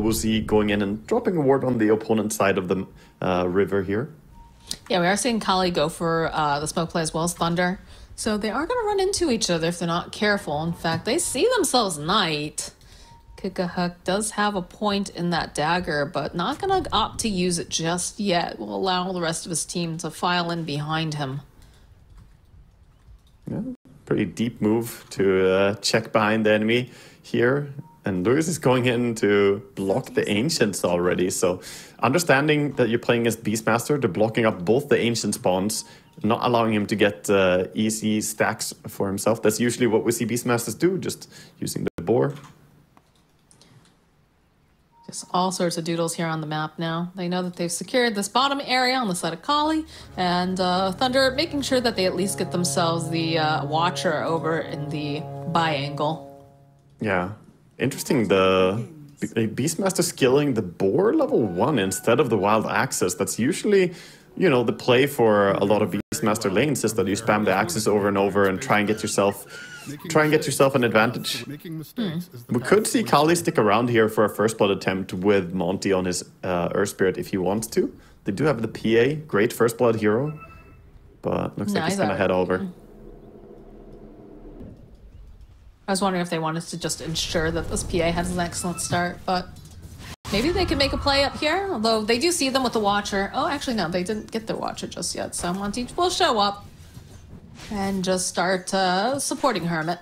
we'll see going in and dropping a ward on the opponent's side of the river here. Yeah, we are seeing Qhali go for the smoke play as well as Thunder. So they are going to run into each other if they're not careful. In fact, they see themselves Knight. Kikahuk does have a point in that dagger, but not going to opt to use it just yet. Will allow the rest of his team to file in behind him. Yeah, pretty deep move to check behind the enemy here. And Lewis is going in to block the Ancients already. So understanding that you're playing as Beastmaster, they're blocking up both the Ancient spawns, not allowing him to get easy stacks for himself. That's usually what we see Beastmasters do, just using the boar. Just all sorts of doodles here on the map now. They know that they've secured this bottom area on the side of Qhali, and Thunder making sure that they at least get themselves the Watcher over in the buy angle. Yeah. Interesting, the Beastmaster skilling the boar level 1 instead of the wild axis. That's usually, you know, the play for a lot of Beastmaster lanes is that you spam the axis over and over and try and get yourself an advantage. We could see Qhali stick around here for a first blood attempt with Monty on his Earth Spirit if he wants to. They do have the PA, great first blood hero, but looks like he's gonna head over. I was wondering if they wanted to just ensure that this PA has an excellent start, but maybe they can make a play up here, although they do see them with the Watcher. Oh, actually, no, they didn't get the Watcher just yet, so Monty will show up and just start supporting Hermit.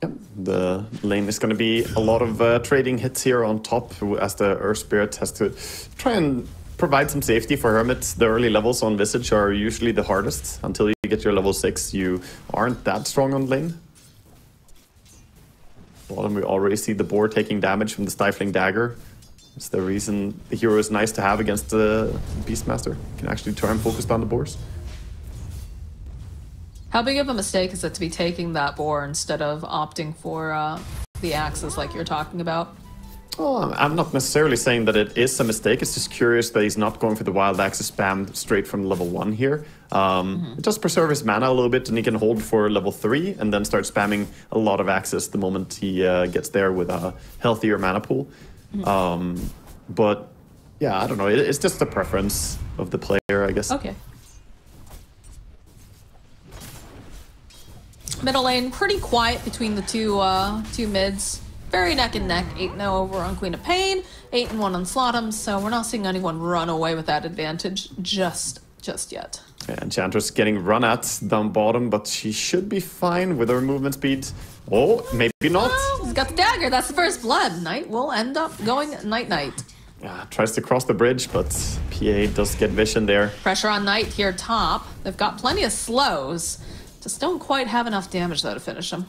Yep, the lane is going to be a lot of trading hits here on top, as the Earth Spirit has to try and provide some safety for Hermits. The early levels on Visage are usually the hardest. Until you get your level 6, you aren't that strong on lane. Bottom, we already see the boar taking damage from the Stifling Dagger. It's the reason the hero is nice to have against the Beastmaster. You can actually turn focused on the boars. How big of a mistake is it to be taking that boar instead of opting for the axis like you're talking about? Well, I'm not necessarily saying that it is a mistake. It's just curious that he's not going for the wild axis spam straight from level 1 here. It does preserve his mana a little bit, and he can hold for level 3 and then start spamming a lot of axis the moment he gets there with a healthier mana pool. But yeah, I don't know. It's just a preference of the player, I guess. Okay. Middle lane, pretty quiet between the two mids. Very neck and neck. 8-0 over on Queen of Pain, 8-1 on Slotham, so we're not seeing anyone run away with that advantage just yet. Yeah, Enchantress getting run at down bottom, but she should be fine with her movement speed. Oh, maybe not. Oh, he's got the dagger. That's the first blood. Knight will end up going night-night. Yeah, tries to cross the bridge, but PA does get vision there. Pressure on Knight here top. They've got plenty of slows. Just don't quite have enough damage, though, to finish him.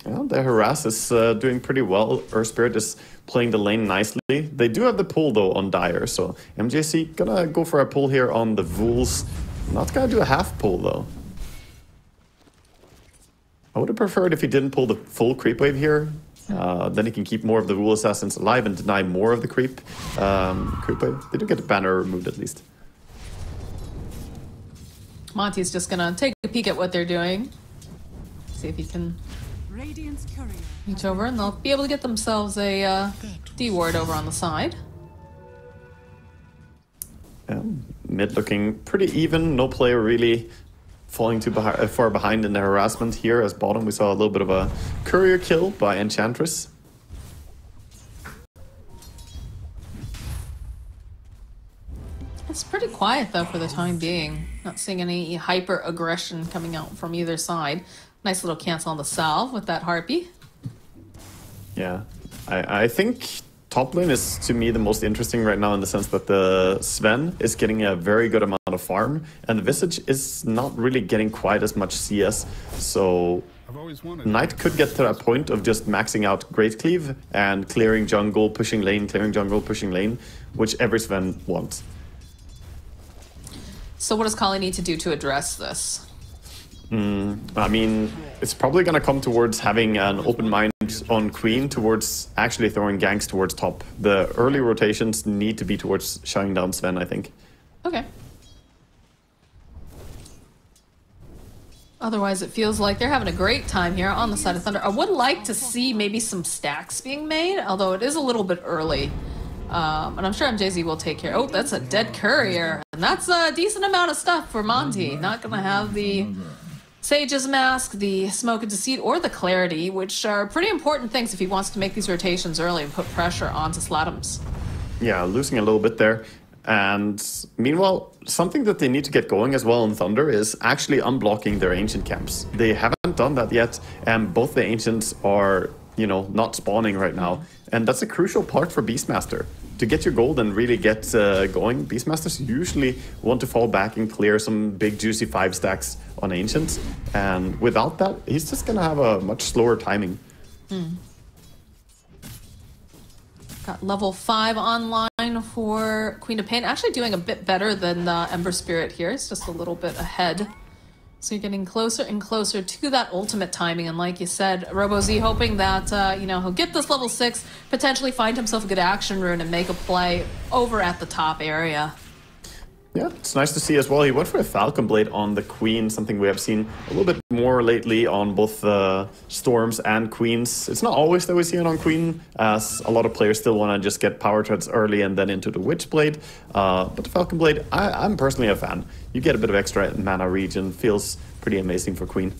Well, the harass is doing pretty well. Earth Spirit is playing the lane nicely. They do have the pull, though, on Dire, so MJC gonna go for a pull here on the Vools. Not gonna do a half pull, though. I would have preferred if he didn't pull the full creep wave here. Then he can keep more of the Vool Assassins alive and deny more of the creep wave. They do get the banner removed, at least. Monty's just gonna take a peek at what they're doing. See if he can reach over, and they'll be able to get themselves a D-ward over on the side. Yeah, mid looking pretty even. No player really falling too far behind in the harassment here. As bottom, we saw a little bit of a courier kill by Enchantress. It's pretty quiet, though, for the time being. Not seeing any hyper aggression coming out from either side. Nice little cancel on the salve with that Harpy. Yeah, I think top lane is, to me, the most interesting right now in the sense that the Sven is getting a very good amount of farm, and the Visage is not really getting quite as much CS. So Knight could get to that point of just maxing out Great Cleave and clearing jungle, pushing lane, clearing jungle, pushing lane, which every Sven wants. So what does Qhali need to do to address this? I mean, it's probably going to come towards having an open mind on Queen towards actually throwing ganks towards top. The early rotations need to be towards shutting down Sven, I think. Okay. Otherwise, it feels like they're having a great time here on the side of Thunder. I would like to see maybe some stacks being made, although it is a little bit early. And I'm sure MJZ will take care. Oh, that's a dead courier. And that's a decent amount of stuff for Monty. Not going to have the Sage's Mask, the Smoke and Deceit, or the Clarity, which are pretty important things if he wants to make these rotations early and put pressure onto Slatums. Yeah, losing a little bit there. And meanwhile, something that they need to get going as well in Thunder is actually unblocking their ancient camps. They haven't done that yet, and both the ancients are, you know, not spawning right now. And that's a crucial part for Beastmaster. To get your gold and really get going, Beastmasters usually want to fall back and clear some big juicy 5 stacks on ancients. And without that, he's just gonna have a much slower timing. Got level 5 online for Queen of Pain. Actually doing a bit better than Ember Spirit here. It's just a little bit ahead. So you're getting closer and closer to that ultimate timing. And like you said, RoboZ hoping that, you know, he'll get this level 6, potentially find himself a good action rune and make a play over at the top area. Yeah, it's nice to see as well. He went for a Falcon Blade on the Queen, something we have seen a little bit more lately on both Storms and Queens. It's not always that we see it on Queen, as a lot of players still want to just get Power Treads early and then into the Witchblade. But the Falcon Blade, I'm personally a fan. You get a bit of extra mana regen, feels pretty amazing for Queen.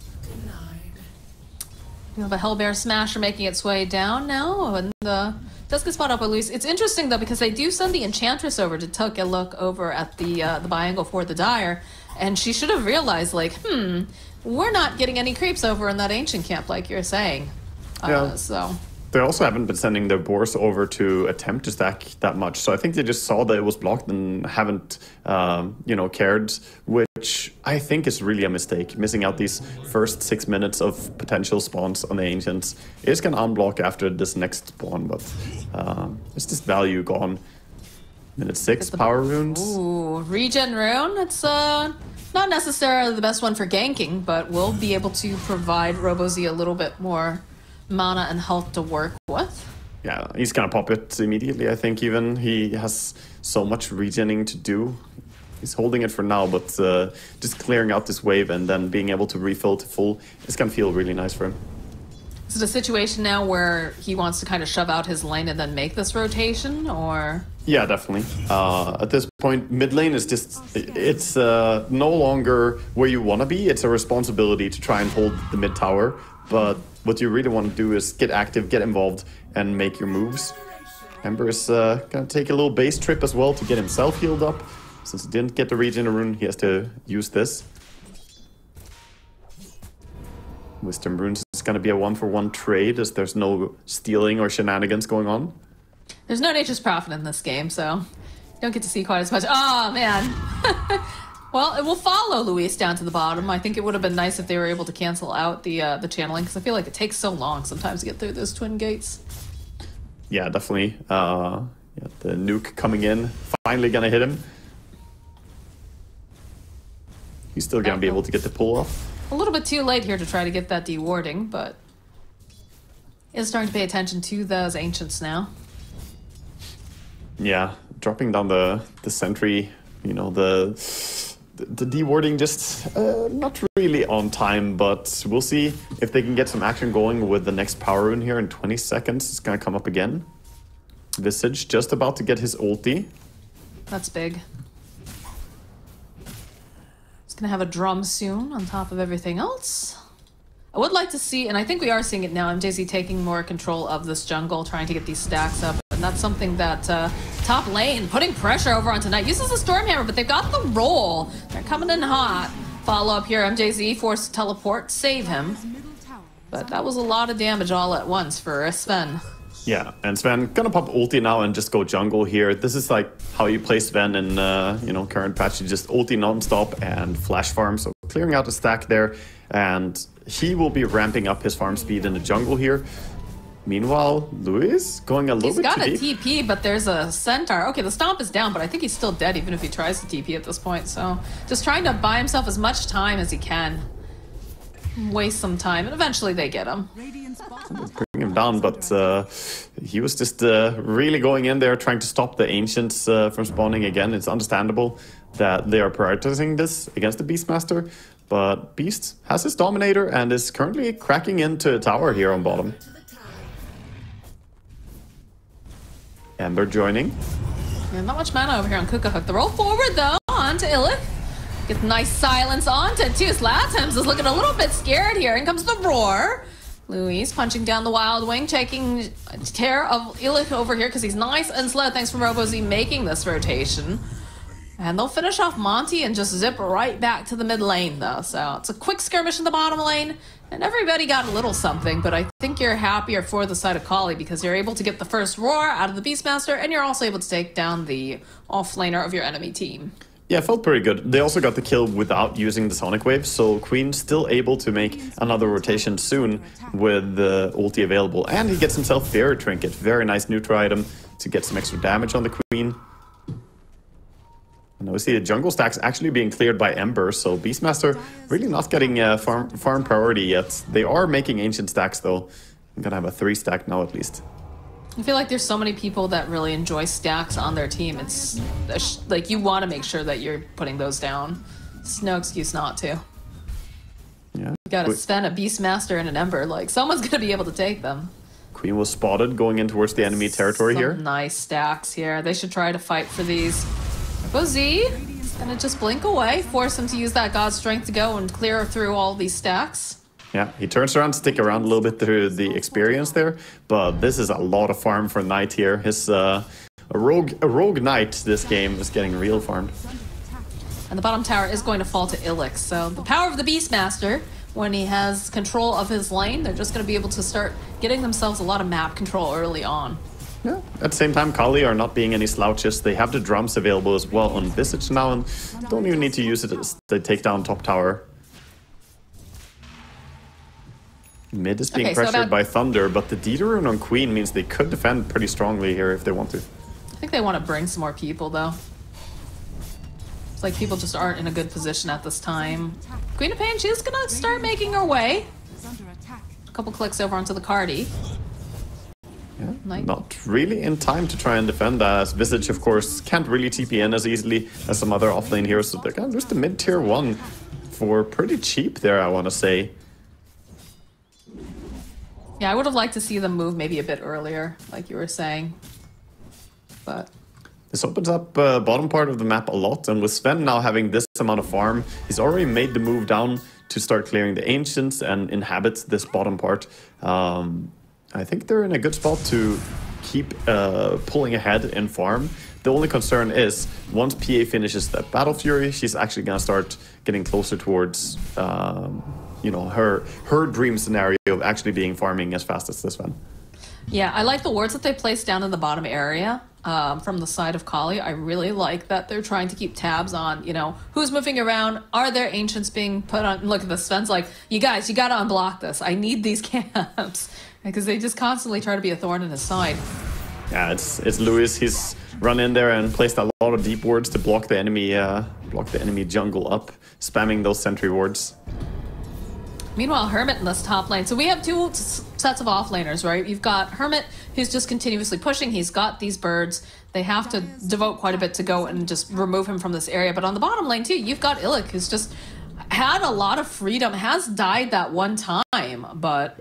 You have a Hellbear Smasher making its way down now, and does get spot up by Luis. It's interesting though because they do send the Enchantress over to take a look over at the biangle for the Dire, and she should have realized like, we're not getting any creeps over in that ancient camp like you're saying. Yeah. So they also haven't been sending their boars over to attempt to stack that much. So I think they just saw that it was blocked and haven't, you know, cared, which I think is really a mistake. Missing out these first 6 minutes of potential spawns on the Ancients. It's going to unblock after this next spawn, but it's just value gone. Minute 6, power runes. Ooh, regen rune. It's not necessarily the best one for ganking, but will be able to provide RoboZ a little bit more mana and health to work with. Yeah, he's gonna pop it immediately, I think. Even he has so much regening to do. He's holding it for now, but just clearing out this wave and then being able to refill to full is gonna feel really nice for him. Is it a situation now where he wants to kind of shove out his lane and then make this rotation, or? Yeah, definitely. At this point, mid lane is just, it's no longer where you want to be. It's a responsibility to try and hold the mid tower. But what you really want to do is get active, get involved, and make your moves. Ember is going to take a little base trip as well to get himself healed up. Since he didn't get the regen rune, he has to use this. Wisdom runes is going to be a 1-for-1 trade, as there's no stealing or shenanigans going on. There's no Nature's Prophet in this game, so you don't get to see quite as much. Oh, man. Well, it will follow Luis down to the bottom. I think it would have been nice if they were able to cancel out the channeling, because I feel like it takes so long sometimes to get through those twin gates. Yeah, definitely. Yeah, the nuke coming in, finally going to hit him. He's still going to be able to get the pull off. A little bit too late here to try to get that dewarding, but is starting to pay attention to those ancients now. Yeah, dropping down the sentry, you know, the dewarding just not really on time, but we'll see if they can get some action going with the next power rune here in 20 seconds. It's gonna come up again. Visage just about to get his ulti. That's big. He's gonna have a drum soon on top of everything else. I would like to see, and I think we are seeing it now, MJZ taking more control of this jungle, trying to get these stacks up. And that's something that top lane, putting pressure over on Tonight. Uses the Stormhammer, but they've got the roll. They're coming in hot. Follow up here, MJZ forced to teleport, save him. But that was a lot of damage all at once for Sven. Yeah, and Sven gonna pop ulti now and just go jungle here. This is like how you play Sven in you know, current patch. You just ulti non-stop and flash farm. So clearing out the stack there, and he will be ramping up his farm speed in the jungle here. Meanwhile, Luis going a little bit too deep. He's got a TP, but there's a centaur. Okay, the stomp is down, but I think he's still dead even if he tries to TP at this point. So just trying to buy himself as much time as he can. Waste some time, and eventually they get him. Bring him down, but he was just really going in there trying to stop the Ancients from spawning again. It's understandable that they are prioritizing this against the Beastmaster, But Beast has his Dominator and is currently cracking into a tower here on bottom. Ember joining. Yeah, not much mana over here on Kukahuk. The roll forward, though, onto Illich. Get nice silence onto two. Slatims is looking a little bit scared here. In comes the roar. Luis punching down the Wild Wing, taking care of Illich over here because he's nice and slow. Thanks for RoboZ making this rotation. And they'll finish off Monty and just zip right back to the mid lane, though. So it's a quick skirmish in the bottom lane, and everybody got a little something, but I think you're happier for the side of Qhali because you're able to get the first roar out of the Beastmaster, and you're also able to take down the off-laner of your enemy team. Yeah, it felt pretty good. They also got the kill without using the Sonic Wave, so Queen still able to make another rotation soon with the ulti available. And he gets himself Fear Trinket. Very nice neutral item to get some extra damage on the Queen. And we see the jungle stacks actually being cleared by Ember, so Beastmaster really not getting farm priority yet. They are making ancient stacks though. I'm gonna have a 3 stack now at least. I feel like there's so many people that really enjoy stacks on their team. It's like you want to make sure that you're putting those down. There's no excuse not to. Yeah. You gotta spend a Beastmaster and an Ember. Like someone's gonna be able to take them. Queen was spotted going in towards the enemy territory Some here. Nice stacks here. They should try to fight for these. Z is gonna just blink away, force him to use that God Strength to go and clear through all these stacks. Yeah, he turns around, stick around a little bit through the experience there, but this is a lot of farm for Knight here. His a rogue Knight this game is getting real farmed. And the bottom tower is going to fall to Illich. So the power of the Beastmaster, when he has control of his lane, they're just gonna be able to start getting themselves a lot of map control early on. Yeah. At the same time, Qhali are not being any slouches. They have the drums available as well on Visage now, and don't even need to use it as they take down top tower. Mid is being pressured by Thunder, but the D rune on Queen means they could defend pretty strongly here if they want to. I think they want to bring some more people, though. It's like people just aren't in a good position at this time. Queen of Pain, she's gonna start making her way. A couple clicks over onto the Cardi. Yeah, not really in time to try and defend that, as Visage, of course, can't really TP in as easily as some other offlane heroes, so they're gonna lose the mid-tier 1 for pretty cheap there, I want to say. Yeah, I would have liked to see them move maybe a bit earlier, like you were saying, but... This opens up bottom part of the map a lot, and with Sven now having this amount of farm, he's already made the move down to start clearing the Ancients and inhabit this bottom part. I think they're in a good spot to keep pulling ahead in farm. The only concern is, once PA finishes that Battle Fury, she's actually going to start getting closer towards, you know, her dream scenario of actually being farming as fast as this one. Yeah, I like the wards that they placed down in the bottom area from the side of Qhali. I really like that they're trying to keep tabs on, you know, who's moving around. Are there Ancients being put on? Look at this. Sven's like, you guys, you got to unblock this. I need these camps. Because they just constantly try to be a thorn in his side. Yeah, it's Lewis. He's run in there and placed a lot of deep wards to block the enemy jungle up, spamming those sentry wards. Meanwhile, Hermit in this top lane. So we have two sets of offlaners, right? You've got Hermit, who's just continuously pushing. He's got these birds. They have to devote quite a bit to go and just remove him from this area. But on the bottom lane, too, you've got Illich, who's just had a lot of freedom, has died that one time, but...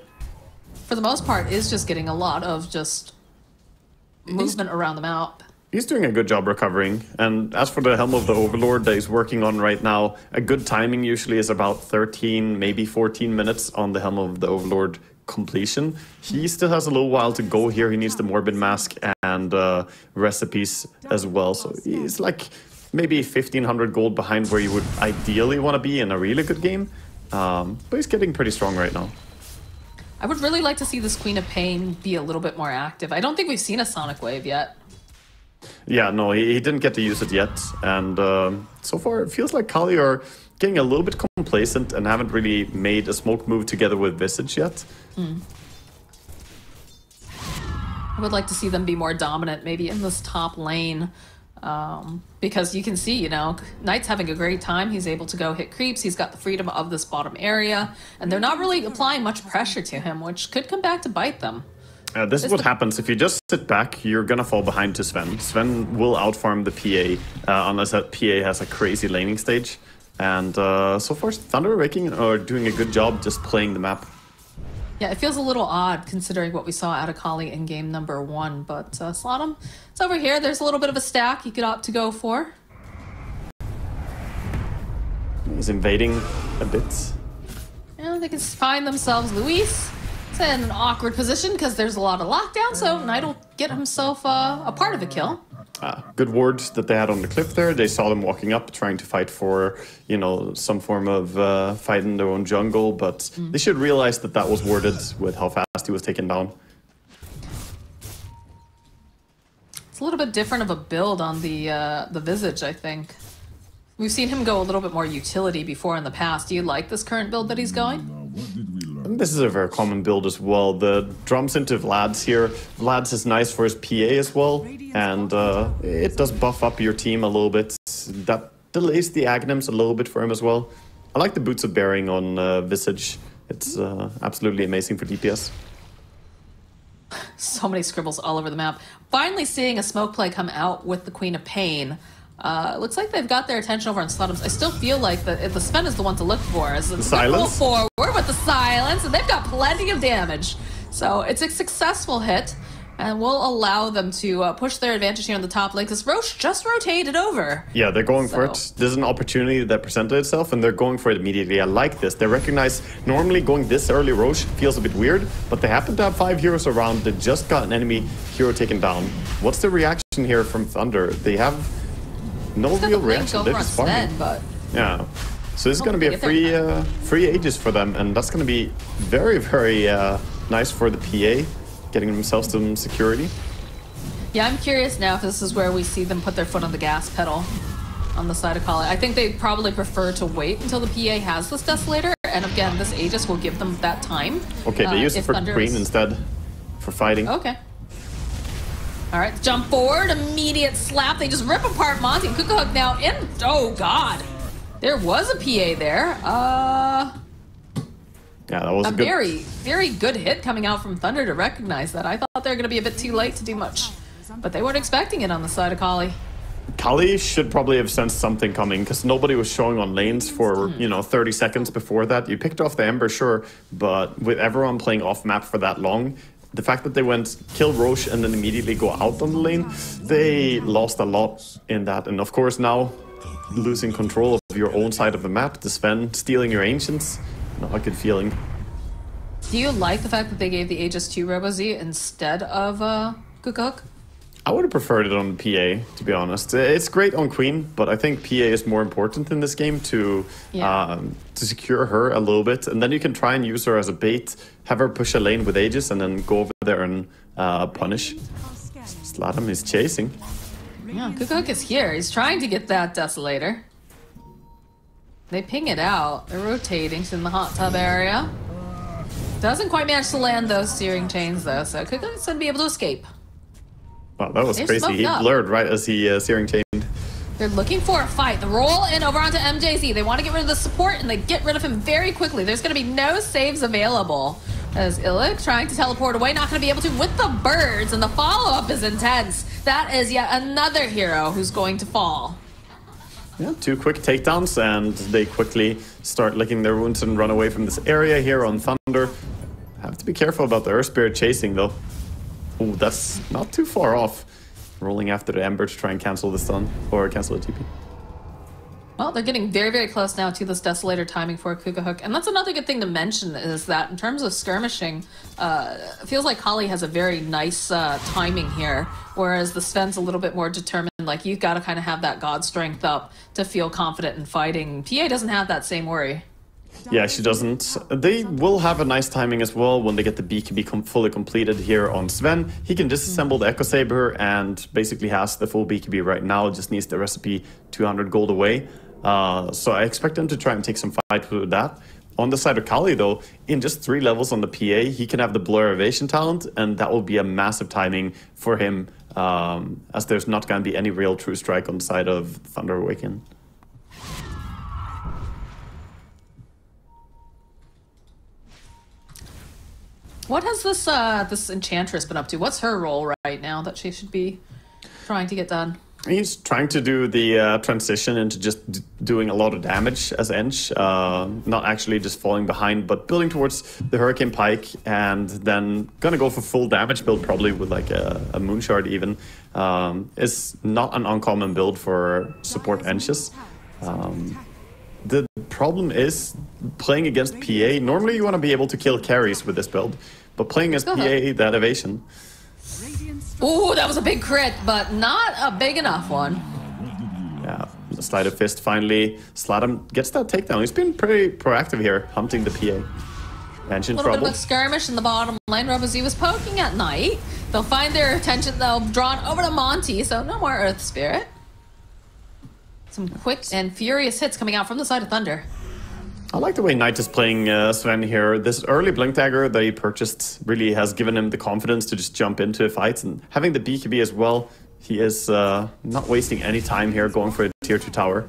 for the most part, is just getting a lot of just movement around the map. He's doing a good job recovering. And as for the Helm of the Overlord that he's working on right now, a good timing usually is about 13, maybe 14 minutes on the Helm of the Overlord completion. He still has a little while to go here. He needs the Morbid Mask and recipes as well. So he's like maybe 1,500 gold behind where you would ideally want to be in a really good game. But he's getting pretty strong right now. I would really like to see this Queen of Pain be a little bit more active. I don't think we've seen a Sonic Wave yet. Yeah, no, he didn't get to use it yet. And so far, it feels like Qhali are getting a little bit complacent and haven't really made a smoke move together with Visage yet. I would like to see them be more dominant, maybe in this top lane. Because you can see, you know, Knight's having a great time. He's able to go hit creeps. He's got the freedom of this bottom area. And they're not really applying much pressure to him, which could come back to bite them. This is what happens. If you just sit back, you're going to fall behind to Sven. Sven will outfarm the PA unless that PA has a crazy laning stage. And so far, Thunder Awaken are doing a good job just playing the map. Yeah, it feels a little odd considering what we saw out of Qhali in game number 1, but Slotum, it's over here. There's a little bit of a stack you could opt to go for. He's invading a bit. Yeah, they can find themselves. Luis is in an awkward position because there's a lot of lockdown, so Knight will get himself a part of the kill. Good ward that they had on the cliff there. They saw them walking up, trying to fight for, you know, some form of fight in their own jungle, but they should realize that that was warded with how fast he was taken down. It's a little bit different of a build on the Visage, I think. We've seen him go a little bit more utility before in the past. Do you like this current build that he's going? This is a very common build as well. The drums into Vlad's here. Vlad's is nice for his PA as well, and it does buff up your team a little bit. That delays the Aghanims a little bit for him as well. I like the Boots of Bearing on Visage. It's absolutely amazing for DPS. So many scribbles all over the map. Finally seeing a smoke play come out with the Queen of Pain. Looks like they've got their attention over on Slotums. I still feel like the Sven is the one to look for. As the silence forward with the silence, and they've got plenty of damage. So it's a successful hit, and will allow them to push their advantage here on the top lane, because Roche just rotated over. Yeah, they're going for it. There's an opportunity that presented itself, and they're going for it immediately. I like this. They recognize normally going this early Roche feels a bit weird, but they happen to have 5 heroes around. They just got an enemy hero taken down. What's the reaction here from Thunder? They have no real reaction. They're just farming. But yeah. So this is going to be a free Aegis for them, and that's going to be very, very nice for the PA, getting themselves some security. Yeah, I'm curious now if this is where we see them put their foot on the gas pedal on the side of Qhali. I think they probably prefer to wait until the PA has this Desolator, and again, this Aegis will give them that time. Okay, they use it for Queen instead, for fighting. Okay. All right, jump forward, immediate slap. They just rip apart Monty. Kukahook now in. Oh, God. There was a PA there. Yeah, that was a good... very, very good hit coming out from Thunder to recognize that. I thought they were going to be a bit too late to do much, but they weren't expecting it on the side of Qhali. Qhali should probably have sensed something coming, because nobody was showing on lanes for, you know, 30 seconds before that. You picked off the Ember, sure, but with everyone playing off map for that long, the fact that they went kill Roche and then immediately go out on the lane, they lost a lot in that. And of course now, losing control of your own side of the map, the Sven stealing your Ancients, not a good feeling. Do you like the fact that they gave the Aegis to RoboZ instead of Kukahook? I would have preferred it on PA, to be honest. It's great on Queen, but I think PA is more important in this game to secure her a little bit. And then you can try and use her as a bait, have her push a lane with Aegis, and then go over there and punish. Slotum is chasing. Yeah, Kukahook is here. He's trying to get that Desolator. They ping it out. They're rotating in the hot tub area. Doesn't quite manage to land those searing chains, though, so Kukahook's going to be able to escape. Wow, that was crazy. He blurred right as he searing chained. They're looking for a fight. The roll in over onto MJZ. They want to get rid of the support, and they get rid of him very quickly. There's going to be no saves available. As Illic trying to teleport away, not going to be able to with the birds, and the follow-up is intense. That is yet another hero who's going to fall. Yeah, 2 quick takedowns, and they quickly start licking their wounds and run away from this area here on Thunder. Have to be careful about the Earth Spirit chasing, though. Oh, that's not too far off. Rolling after the Ember to try and cancel the stun, or cancel the TP. Well, they're getting very, very close now to this Desolator timing for Kukahook. And that's another good thing to mention, is that in terms of skirmishing, it feels like Qhali has a very nice timing here, whereas the Sven's a little bit more determined. Like, you've got to kind of have that god strength up to feel confident in fighting. PA doesn't have that same worry. Yeah, she doesn't. They will have a nice timing as well when they get the BKB fully completed here on Sven. He can disassemble the Echo Saber and basically has the full BKB right now, just needs the recipe 200 gold away. So I expect him to try and take some fight with that. On the side of Qhali, though, in just 3 levels on the PA, he can have the Blur Evasion talent, and that will be a massive timing for him, as there's not going to be any real true strike on the side of Thunder Awaken. What has this Enchantress been up to? What's her role right now that she should be trying to get done? He's trying to do the transition into just doing a lot of damage as Ench, not actually just falling behind, but building towards the Hurricane Pike, and then gonna go for full damage build, probably with like a Moonshard even. Is not an uncommon build for support Enches. The problem is playing against PA. Normally you want to be able to kill carries with this build, but playing as PA, that evasion. Ooh, that was a big crit, but not a big enough one. Yeah, the Sleight of Fist finally. Sladam gets that takedown. He's been pretty proactive here, hunting the PA. Bench in a little trouble. bit of a skirmish in the bottom lane. RoboZ was poking at Knight. They'll find their attention, though, drawn over to Monty, so no more Earth Spirit. Some quick and furious hits coming out from the side of Thunder. I like the way Knight is playing Sven here. This early Blink Dagger that he purchased really has given him the confidence to just jump into fights, and having the BKB as well, he is not wasting any time here going for a tier 2 tower.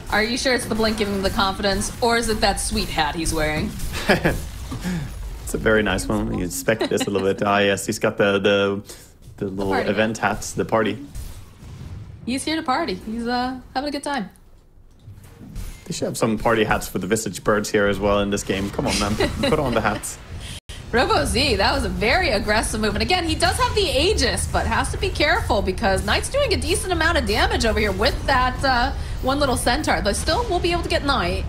Are you sure it's the Blink giving him the confidence, or is it that sweet hat he's wearing? It's a very nice one. You inspect this a little bit. Ah, yes, he's got the little event hats, the party. He's here to party. He's having a good time. They should have some party hats for the Visage Birds here as well in this game. Come on, man. Put on the hats. RoboZ, that was a very aggressive move. And again, he does have the Aegis, but has to be careful because Knight's doing a decent amount of damage over here with that one little Centaur. They still will be able to get Knight.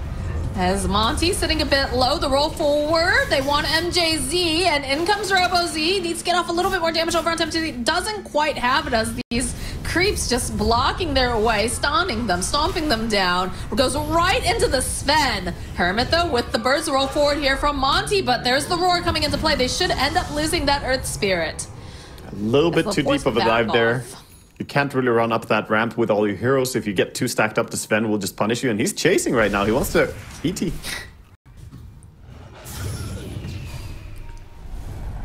As Monty sitting a bit low, the roll forward. They want MJZ, and in comes RoboZ. Needs to get off a little bit more damage over on MJZ. Doesn't quite have it as these creeps just blocking their way, stomping them down. Goes right into the Sven. Hermit, though, with the birds roll forward here from Monty, but there's the roar coming into play. They should end up losing that Earth Spirit. A little bit too deep of a dive there. You can't really run up that ramp with all your heroes. If you get too stacked up, the Sven will just punish you, and he's chasing right now. He wants to ET.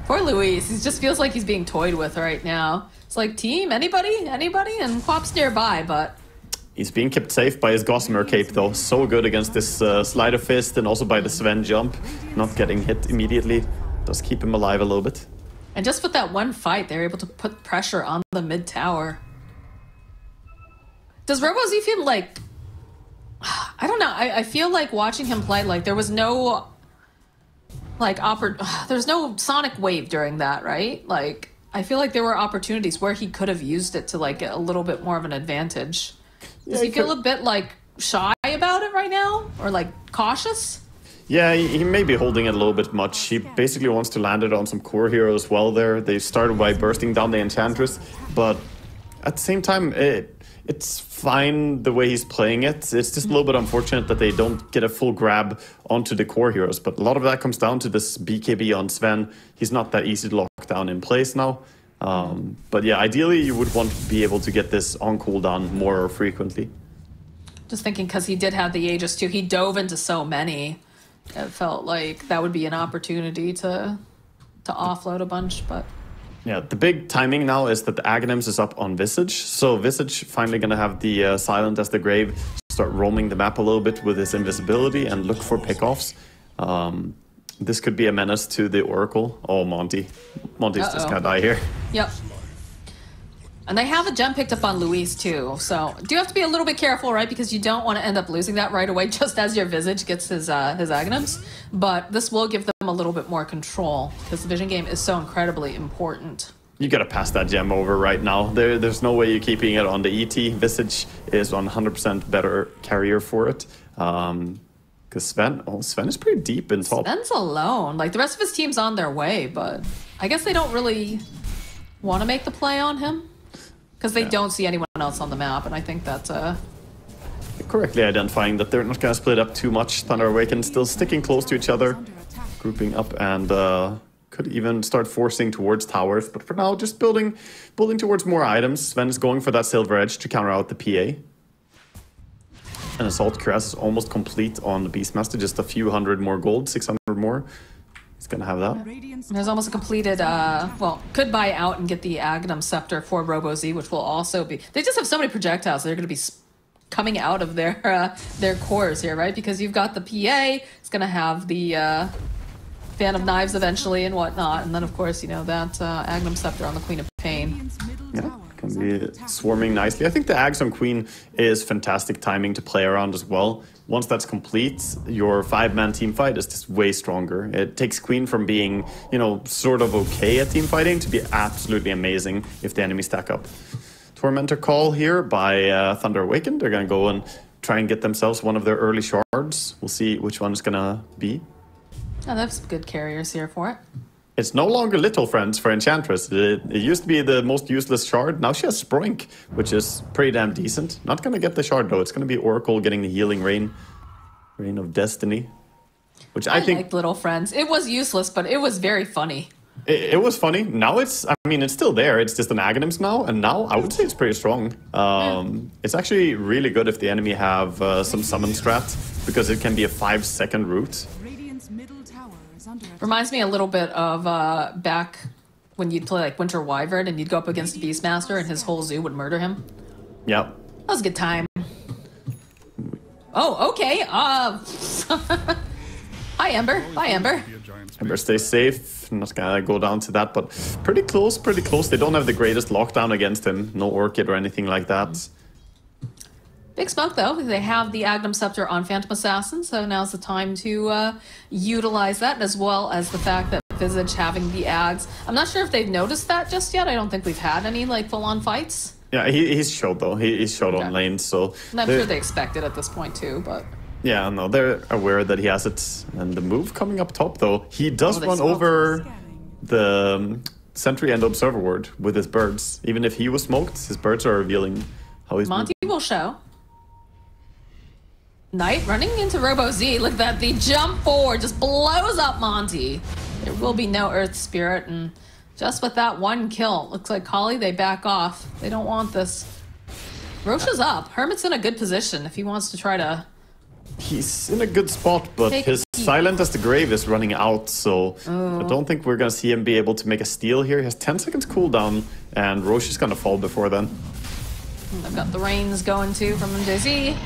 Poor Luis. He just feels like he's being toyed with right now. It's like, team, anybody? And Quap's nearby, but... He's being kept safe by his Gossamer Cape, though. So good against this Sleight of Fist, and also by the Sven jump. Not getting hit immediately. Does keep him alive a little bit. And just with that one fight, they're able to put pressure on the mid tower. Does RoboZ feel like... I don't know. I feel like watching him play, like, there was no... Like, there's no Sonic Wave during that, right? Like, I feel like there were opportunities where he could have used it to, like, get a little bit more of an advantage. Does he feel a bit, like, shy about it right now? Or, like, cautious? Yeah, he may be holding it a little bit much. He basically wants to land it on some core heroes as well there. They started by bursting down the Enchantress, but at the same time, it's fine the way he's playing it. It's just a little bit unfortunate that they don't get a full grab onto the core heroes, but a lot of that comes down to this BKB on Sven. He's not that easy to lock down in place now. But yeah, ideally you would want to be able to get this on cooldown more frequently. Just thinking, because he did have the Aegis too. He dove into so many. It felt like that would be an opportunity to offload a bunch, but... Yeah, the big timing now is that the Aghanims is up on Visage. So Visage finally going to have the Silent as the Grave start roaming the map a little bit with his invisibility and look for pickoffs. This could be a menace to the Oracle. Oh, Monty's just going to die here. Yep. And they have a gem picked up on Luis too, so do have to be a little bit careful, right? Because you don't want to end up losing that right away just as your Visage gets his Aghanims. But this will give them a little bit more control because the vision game is so incredibly important. You got to pass that gem over right now. There's no way you're keeping it on the ET. Visage is 100% better carrier for it. Because Sven is pretty deep in top. Sven's alone. Like, the rest of his team's on their way, but I guess they don't really want to make the play on him. Because they don't see anyone else on the map, and I think that's correctly identifying that they're not going to split up too much. Thunder Awaken still sticking close to each other, grouping up, and could even start forcing towards towers. But for now, just building towards more items. Sven is going for that Silver Edge to counter out the PA. And Assault Cuirass is almost complete on the Beastmaster, just a few hundred more gold, 600 more. He's gonna have that. There's almost a completed, well, could buy out and get the Aghanim Scepter for RoboZ, which will also be... They just have so many projectiles, they're gonna be coming out of their cores here, right? Because you've got the PA, it's gonna have the Fan of Knives eventually and whatnot, and then of course, you know, that Aghanim Scepter on the Queen of Pain. Yeah, Be swarming nicely. I think the Ags on Queen is fantastic timing to play around as well. Once that's complete, your 5-man team fight is just way stronger. It takes Queen from being, you know, sort of okay at team fighting to be absolutely amazing if the enemy stack up. Tormentor call here by Thunder Awaken. They're going to go and try and get themselves one of their early shards. We'll see which one is going to be. Oh, that's good carriers here for it. It's no longer Little Friends for Enchantress. It used to be the most useless shard. Now she has Sproink, which is pretty damn decent. Not going to get the shard, though. It's going to be Oracle getting the healing Rain of Destiny. Which I think... liked Little Friends. It was useless, but it was very funny. It was funny. Now it's... I mean, it's still there. It's just an Aghanims now. And now I would say it's pretty strong. It's actually really good if the enemy have some summon strat, because it can be a 5-second route. Reminds me a little bit of back when you'd play like Winter Wyvern and you'd go up against Beastmaster and his whole zoo would murder him. Yep. That was a good time. Oh, okay. Hi, Ember. Bye, Ember. Ember stays safe. Not gonna go down to that, but pretty close, pretty close. They don't have the greatest lockdown against him. No Orchid or anything like that. Big smoke, though. They have the Agnum Scepter on Phantom Assassin, so now's the time to utilize that, as well as the fact that Visage having the Ags. I'm not sure if they've noticed that just yet. I don't think we've had any like full-on fights. Yeah, he's showed, though. He's showed on lane, so... And I'm sure they expect it at this point, too, but... Yeah, no, they're aware that he has it. And the move coming up top, though, he does run over the Sentry and Observer Ward with his birds. Even if he was smoked, his birds are revealing how he's Monty will show. Knight running into Robo Z. Look at that. The jump forward just blows up Monty. There will be no Earth Spirit. And just with that one kill, looks like Qhali, they back off. They don't want this. Rocha's up. Hermit's in a good position if he wants to try to... He's in a good spot, but his Silent as the Grave is running out, so I don't think we're going to see him be able to make a steal here. He has 10 seconds cooldown, and Roche is going to fall before then. I've got the Rains going too from Dizzy.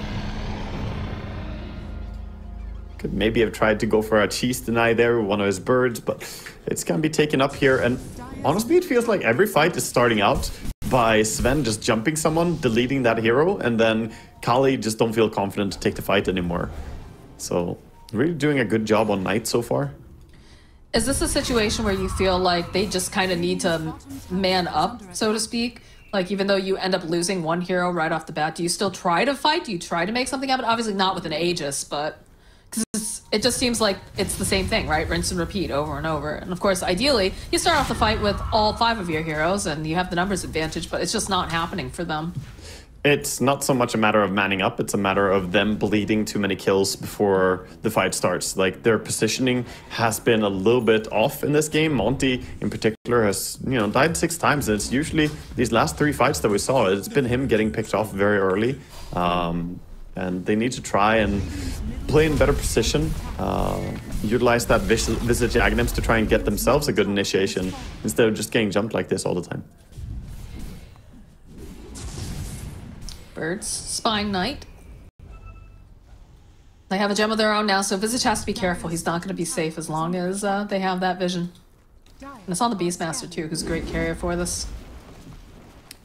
Could maybe have tried to go for a cheese deny there with one of his birds, but it's going to be taken up here. And honestly, it feels like every fight is starting out by Sven just jumping someone, deleting that hero, and then Qhali just don't feel confident to take the fight anymore. So, really doing a good job on Knight so far. Is this a situation where you feel like they just kind of need to man up, so to speak? Like, even though you end up losing one hero right off the bat, do you still try to fight? Do you try to make something happen? Obviously not with an Aegis, but... Because it just seems like it's the same thing, right? Rinse and repeat over and over. And of course, ideally, you start off the fight with all 5 of your heroes and you have the numbers advantage, but it's just not happening for them. It's not so much a matter of manning up, it's a matter of them bleeding too many kills before the fight starts. Like, their positioning has been a little bit off in this game. Monty, in particular, has, you know, died 6 times, and it's usually these last 3 fights that we saw, it's been him getting picked off very early. And they need to try and play in better position, utilize that Visage Aghanims to try and get themselves a good initiation, instead of just getting jumped like this all the time. Birds spying Knight. They have a gem of their own now, so Visage has to be careful. He's not going to be safe as long as they have that vision. And it's on the Beastmaster too, who's a great carrier for this.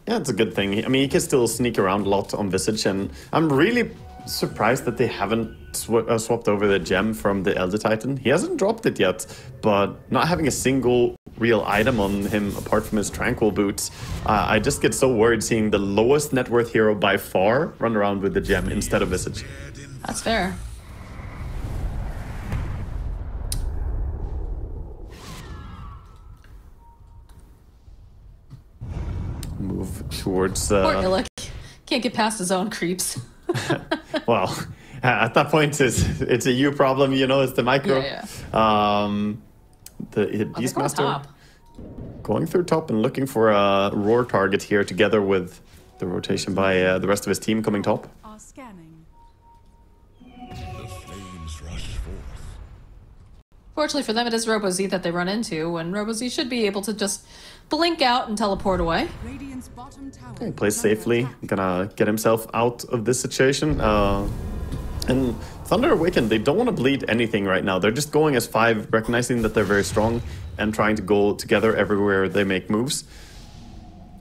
Yeah, it's a good thing. I mean, he can still sneak around a lot on Visage, and I'm really surprised that they haven't swapped over the gem from the Elder Titan. He hasn't dropped it yet, but not having a single real item on him apart from his Tranquil Boots, I just get so worried seeing the lowest net worth hero by far run around with the gem instead of Visage. That's fair. Move towards... Poor Illic. Can't get past his own creeps. Well, at that point, it's a you problem, you know, it's the micro. Yeah. The Beastmaster going through top and looking for a roar target here together with the rotation by the rest of his team coming top. Fortunately for them, it is Robo Z that they run into, and Robo Z should be able to just blink out and teleport away. He plays safely, gonna get himself out of this situation. And Thunder Awaken, they don't want to bleed anything right now. They're just going as 5, recognizing that they're very strong and trying to go together everywhere they make moves.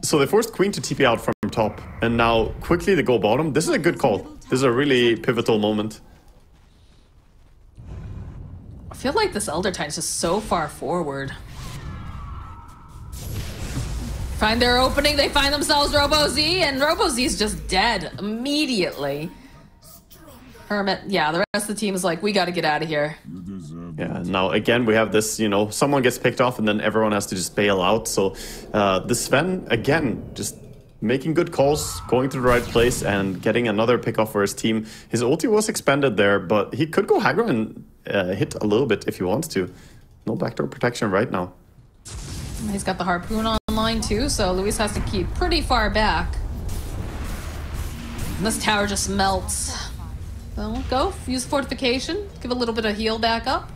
So they forced Queen to TP out from top, and now quickly they go bottom. This is a good call. This is a really pivotal moment. I feel like this Elder Titan's just so far forward. Find their opening, they find themselves Robo-Z, and Robo-Z's just dead immediately. Hermit, yeah, the rest of the team is like, we gotta get out of here. Yeah, now again, we have this, you know, someone gets picked off and then everyone has to just bail out. So the Sven, again, just making good calls, going to the right place and getting another pick off for his team. His ulti was expended there, but he could go Hagra and hit a little bit if he wants to. No backdoor protection right now. He's got the Harpoon online too, so Luis has to keep pretty far back. And this tower just melts. So go, use Fortification, give a little bit of heal back up.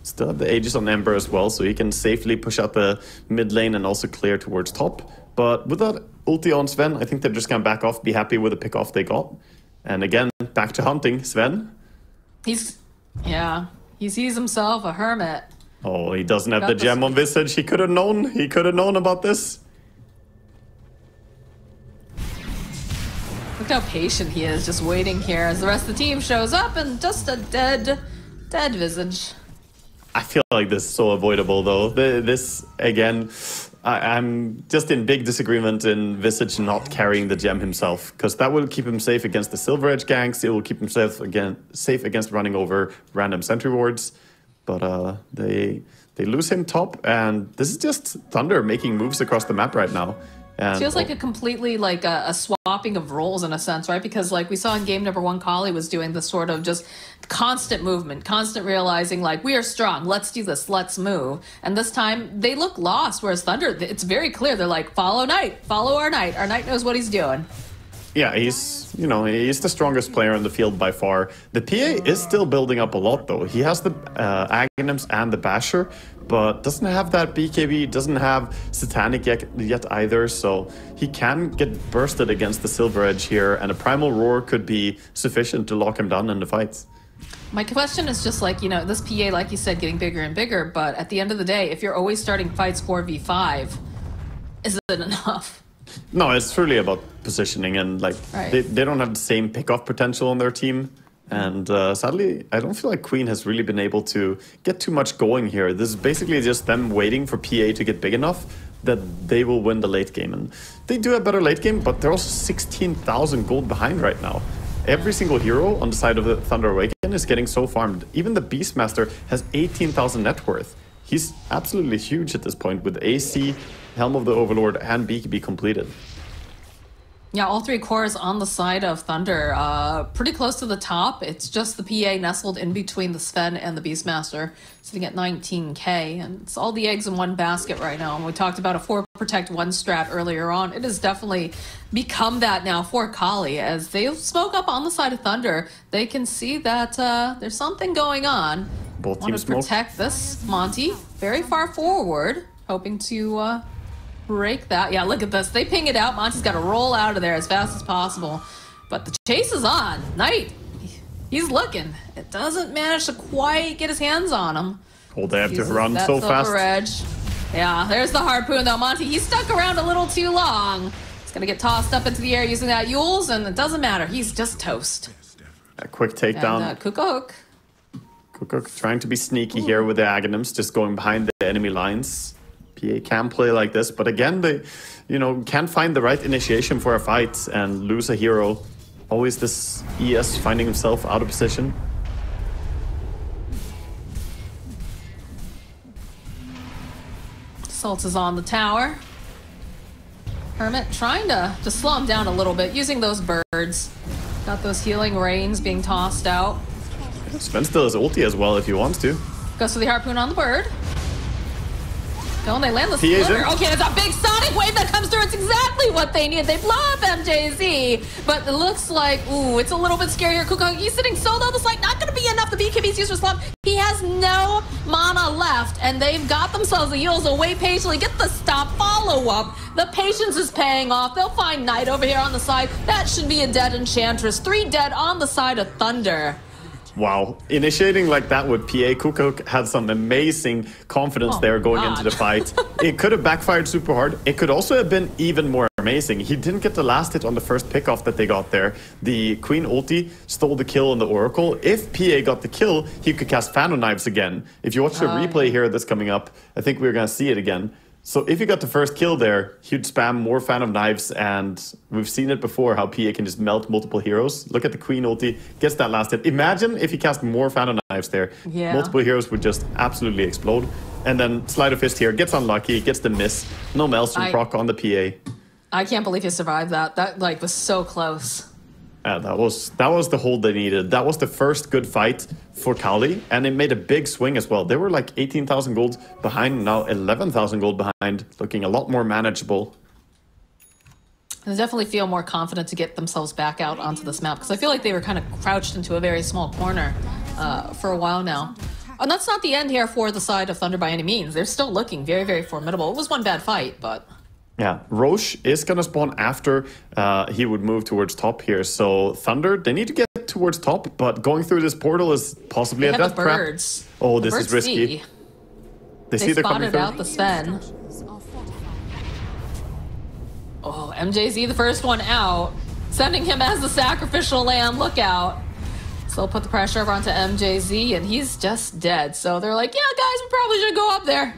Still have the Aegis on Ember as well, so he can safely push out the mid lane and also clear towards top. But with that ulti on Sven, I think they're just gonna back off, be happy with the pick off they got. And again, back to hunting. Sven? He sees himself a Hermit. Oh, he doesn't have the gem on Visage. He could have known. He could have known about this. Look how patient he is, just waiting here as the rest of the team shows up and just a dead Visage. I feel like this is so avoidable, though. This, again, I'm just in big disagreement in Visage not carrying the gem himself, because that will keep him safe against the Silver Edge ganks. It will keep him safe against running over random sentry wards. But they lose him top, and this is just Thunder making moves across the map right now. And, it feels like a completely like a swapping of roles in a sense, right? Because like we saw in game number 1, Qhali was doing this sort of just constant movement, constant realizing like, we are strong, let's do this, let's move. And this time they look lost, whereas Thunder, it's very clear. They're like, follow Knight, follow our Knight. Our Knight knows what he's doing. Yeah, he's the strongest player in the field by far. The PA is still building up a lot, though. He has the Aghanims and the Basher, but doesn't have that BKB, doesn't have Satanic yet either, so he can get bursted against the Silver Edge here, and a Primal Roar could be sufficient to lock him down in the fights. My question is just like, this PA, like you said, getting bigger and bigger, but at the end of the day, if you're always starting fights 4v5, is it enough? No, it's truly about positioning, and like right. they don't have the same pick-off potential on their team. And sadly, I don't feel like Queen has really been able to get too much going here. This is basically just them waiting for PA to get big enough that they will win the late game. And they do a better late game, but they're also 16,000 gold behind right now. Every single hero on the side of the Thunder Awaken is getting so farmed. Even the Beastmaster has 18,000 net worth. He's absolutely huge at this point with AC, Helm of the Overlord, and BKB completed. Yeah, all 3 cores on the side of Thunder, pretty close to the top. It's just the PA nestled in between the Sven and the Beastmaster, sitting at 19k, and it's all the eggs in one basket right now. And we talked about a 4 protect 1 strat earlier on. It has definitely become that now for Qhali. As they smoke up on the side of Thunder, they can see that there's something going on. Both Want teams to protect this Monty very far forward, hoping to break that. Yeah, look at this. They ping it out. Monty's got to roll out of there as fast as possible. But the chase is on. Knight, he's looking. It doesn't manage to quite get his hands on him. Oh, they have to run so fast. Edge. Yeah, there's the Harpoon though. Monty, he's stuck around a little too long. He's going to get tossed up into the air using that Yules, and it doesn't matter. He's just toast. A quick takedown. And Kukook. Kukook trying to be sneaky here with the Aghanims, just going behind the enemy lines. PA can play like this, but again, they, can't find the right initiation for a fight and lose a hero. Always this ES finding himself out of position. Salt is on the tower. Hermit trying to slow him down a little bit, using those birds. Got those healing rains being tossed out. Sven still has ulti as well if he wants to. Goes for the Harpoon on the bird. Don't they land the splitter? Okay, it's a big sonic wave that comes through. It's exactly what they need. They blow up MJZ, but it looks like, ooh, it's a little bit scary here. Kukook, he's sitting solo. This like not going to be enough. The BKB's used for slump. He has no mana left, and they've got themselves the heals away patiently. Get the stop follow up. The patience is paying off. They'll find Knight over here on the side. That should be a dead Enchantress. 3 dead on the side of Thunder. Wow, initiating like that with PA, Cook had some amazing confidence there going into the fight. It could have backfired super hard. It could also have been even more amazing. He didn't get the last hit on the first pickoff that they got there. The Queen ulti stole the kill on the Oracle. If PA got the kill, he could cast Phantom Knives again. If you watch the replay here that's coming up, I think we're going to see it again. So if he got the first kill there, he'd spam more Phantom Knives, and we've seen it before, how PA can just melt multiple heroes. Look at the Queen ulti, gets that last hit. Imagine if he cast more Phantom Knives there. Yeah. Multiple heroes would just absolutely explode. And then Sleight of Fist here, gets unlucky, gets the miss. No Maelstrom proc on the PA. I can't believe he survived that. That like was so close. That was the hold they needed. That was the first good fight for Qhali, and it made a big swing as well. They were like 18,000 gold behind, now 11,000 gold behind, looking a lot more manageable. They definitely feel more confident to get themselves back out onto this map, because I feel like they were kind of crouched into a very small corner for a while now. And that's not the end here for the side of Thunder by any means. They're still looking very, very formidable. It was one bad fight, but... Yeah, Roche is going to spawn after he would move towards top here. So Thunder, they need to get towards top, but going through this portal is possibly a death trap. Oh, this is risky. They see they're coming through. Out the Sven. Oh, MJZ the first one out, sending him as the sacrificial lamb. Look out. So they'll put the pressure over onto MJZ, and he's just dead. So they're like, yeah, guys, we probably should go up there.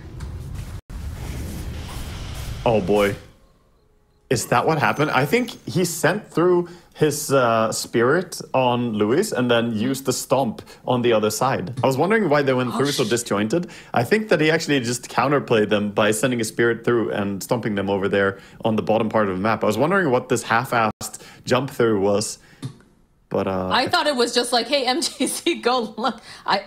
Oh boy. Is that what happened? I think he sent through his spirit on Lewis and then used the stomp on the other side. I was wondering why they went through so disjointed. I think that he actually just counterplayed them by sending a spirit through and stomping them over there on the bottom part of the map. I was wondering what this half-assed jump through was. But I thought it was just like, hey, MJC, go look.